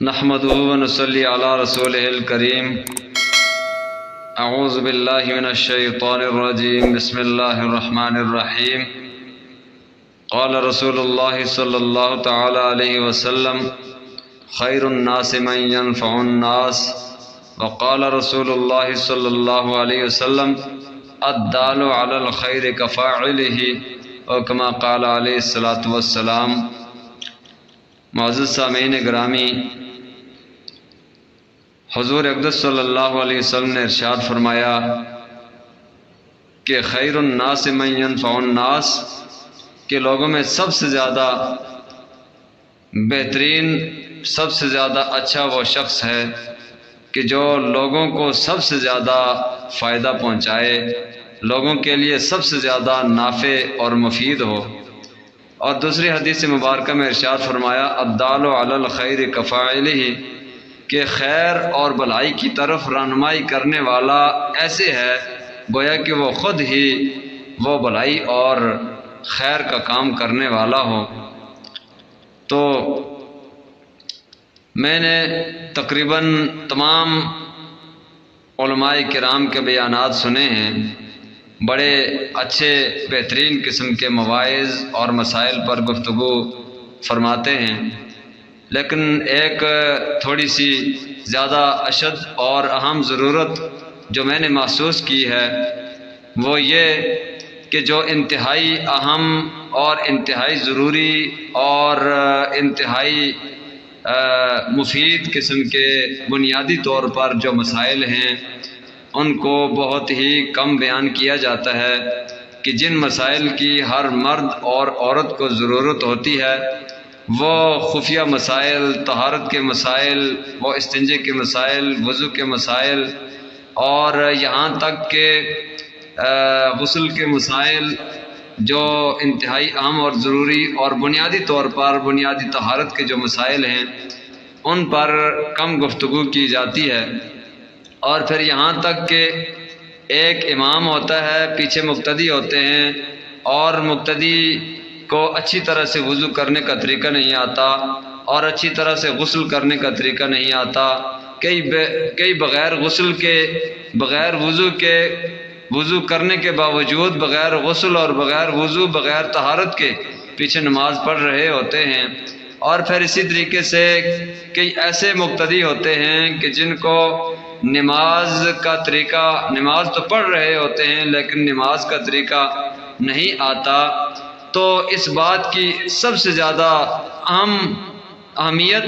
نحمدہ ونصلی علی رسولہ الکریم اعوذ باللہ من الشیطان الرجیم بسم اللہ الرحمن الرحیم قال رسول اللہ صلی اللہ تعالی علیہ وسلم خیر الناس من ينفع الناس وقال رسول اللہ صلی اللہ علیہ وسلم الدال علی الخیر کفاعلہ وکما قال علیہ الصلاۃ والسلام۔ معزز سامعین گرامی، حضور اقدس صلی اللہ علیہ وسلم نے ارشاد فرمایا کہ خیر الناس من ينفع الناس، کہ لوگوں میں سب سے زیادہ بہترین، سب سے زیادہ اچھا وہ شخص ہے کہ جو لوگوں کو سب سے زیادہ فائدہ پہنچائے، لوگوں کے لیے سب سے زیادہ نافع اور مفید ہو۔ اور دوسری حدیث مبارکہ میں ارشاد فرمایا الدال علی الخیر کفاعلہ، کہ خیر اور بھلائی کی طرف رہنمائی کرنے والا ایسے ہے گویا کہ وہ خود ہی وہ بھلائی اور خیر کا کام کرنے والا ہو۔ تو میں نے تقریباً تمام علماء کرام کے بیانات سنے ہیں، بڑے اچھے بہترین قسم کے مواعظ اور مسائل پر گفتگو فرماتے ہیں، لیکن ایک تھوڑی سی زیادہ اشد اور اہم ضرورت جو میں نے محسوس کی ہے وہ یہ کہ جو انتہائی اہم اور انتہائی ضروری اور انتہائی مفید قسم کے بنیادی طور پر جو مسائل ہیں ان کو بہت ہی کم بیان کیا جاتا ہے، کہ جن مسائل کی ہر مرد اور عورت کو ضرورت ہوتی ہے وہ خفیہ مسائل، طہارت کے مسائل، وہ استنجے کے مسائل، وضو کے مسائل، اور یہاں تک کہ غسل کے مسائل جو انتہائی اہم اور ضروری اور بنیادی طور پر بنیادی طہارت کے جو مسائل ہیں ان پر کم گفتگو کی جاتی ہے۔ اور پھر یہاں تک کہ ایک امام ہوتا ہے، پیچھے مقتدی ہوتے ہیں، اور مقتدی کو اچھی طرح سے وضو کرنے کا طریقہ نہیں آتا اور اچھی طرح سے غسل کرنے کا طریقہ نہیں آتا، کئی بغیر غسل کے، بغیر وضو کے، وضو کرنے کے باوجود بغیر غسل اور بغیر وضو، بغیر طہارت کے پیچھے نماز پڑھ رہے ہوتے ہیں۔ اور پھر اسی طریقے سے کئی ایسے مقتدی ہوتے ہیں کہ جن کو نماز کا طریقہ، نماز تو پڑھ رہے ہوتے ہیں لیکن نماز کا طریقہ نہیں آتا۔ تو اس بات کی سب سے زیادہ اہم اہمیت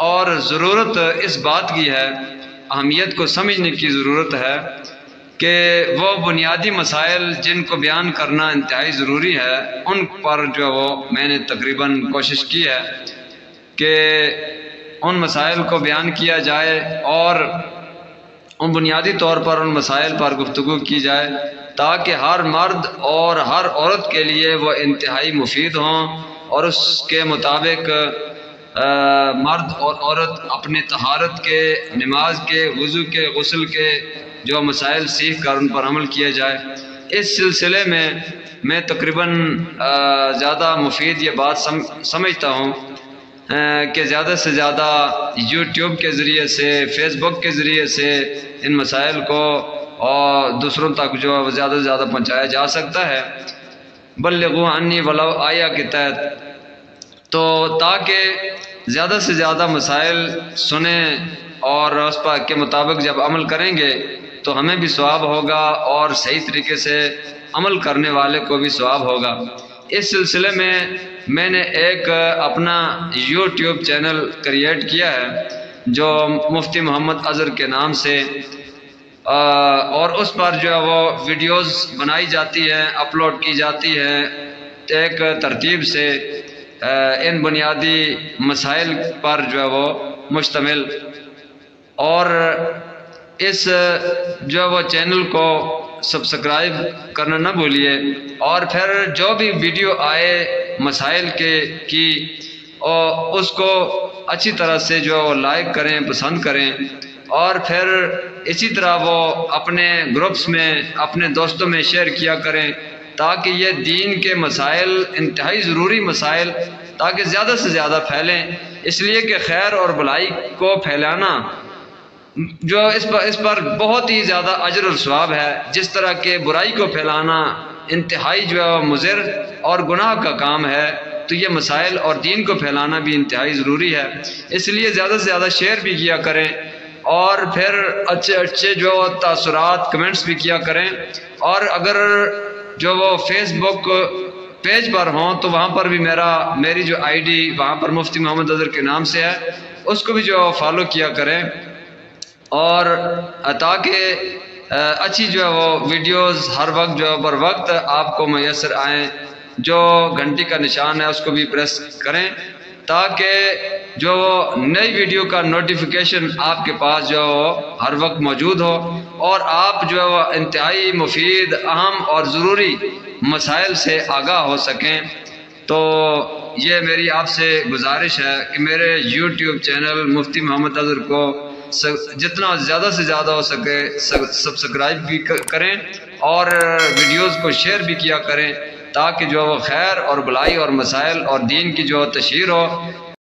اور ضرورت اس بات کی ہے، اہمیت کو سمجھنے کی ضرورت ہے کہ وہ بنیادی مسائل جن کو بیان کرنا انتہائی ضروری ہے ان پر جو وہ میں نے تقریباً کوشش کی ہے کہ ان مسائل کو بیان کیا جائے اور ان بنیادی طور پر ان مسائل پر گفتگو کی جائے تاکہ ہر مرد اور ہر عورت کے لیے وہ انتہائی مفید ہوں، اور اس کے مطابق مرد اور عورت اپنے طہارت کے، نماز کے، وضو کے، غسل کے جو مسائل سیکھ کر ان پر عمل کیا جائے۔ اس سلسلے میں تقریباً زیادہ مفید یہ بات سمجھتا ہوں کہ زیادہ سے زیادہ یوٹیوب کے ذریعے سے، فیس بک کے ذریعے سے ان مسائل کو اور دوسروں تک جو زیادہ سے زیادہ پہنچایا جا سکتا ہے، بلغوا عنی ولو آیا کے تحت، تو تاکہ زیادہ سے زیادہ مسائل سنیں اور اس پر کے مطابق جب عمل کریں گے تو ہمیں بھی ثواب ہوگا اور صحیح طریقے سے عمل کرنے والے کو بھی ثواب ہوگا۔ اس سلسلے میں نے ایک اپنا یوٹیوب چینل کریٹ کیا ہے جو مفتی محمد اظہر کے نام سے، اور اس پر جو ہے وہ ویڈیوز بنائی جاتی ہیں، اپلوڈ کی جاتی ہیں ایک ترتیب سے، ان بنیادی مسائل پر جو ہے وہ مشتمل۔ اور اس جو ہے وہ چینل کو سبسکرائب کرنا نہ بھولیے، اور پھر جو بھی ویڈیو آئے مسائل کی اور اس کو اچھی طرح سے جو لائک کریں، پسند کریں، اور پھر اسی طرح وہ اپنے گروپس میں، اپنے دوستوں میں شیئر کیا کریں تاکہ یہ دین کے مسائل، انتہائی ضروری مسائل، تاکہ زیادہ سے زیادہ پھیلیں، اس لیے کہ خیر اور بھلائی کو پھیلانا جو اس پر بہت ہی زیادہ اجر اور ثواب ہے، جس طرح کہ برائی کو پھیلانا انتہائی جو ہے مضر اور گناہ کا کام ہے، تو یہ مسائل اور دین کو پھیلانا بھی انتہائی ضروری ہے۔ اس لیے زیادہ سے زیادہ شیئر بھی کیا کریں، اور پھر اچھے اچھے جو تاثرات کمنٹس بھی کیا کریں، اور اگر جو وہ فیس بک پیج پر ہوں تو وہاں پر بھی میری جو آئی ڈی وہاں پر مفتی محمد اظہر کے نام سے ہے، اس کو بھی جو فالو کیا کریں، اور تاکہ اچھی جو ہے وہ ویڈیوز ہر وقت جو بر وقت آپ کو میسر آئیں۔ جو گھنٹی کا نشان ہے اس کو بھی پریس کریں، تاکہ جو نئی ویڈیو کا نوٹیفیکیشن آپ کے پاس جو ہر وقت موجود ہو، اور آپ جو انتہائی مفید، اہم اور ضروری مسائل سے آگاہ ہو سکیں۔ تو یہ میری آپ سے گزارش ہے کہ میرے یوٹیوب چینل مفتی محمد اظہر کو جتنا زیادہ سے زیادہ ہو سکے سبسکرائب بھی کریں، اور ویڈیوز کو شیئر بھی کیا کریں، تاکہ جو خیر اور بھلائی اور مسائل اور دین کی جو تشہیر ہو،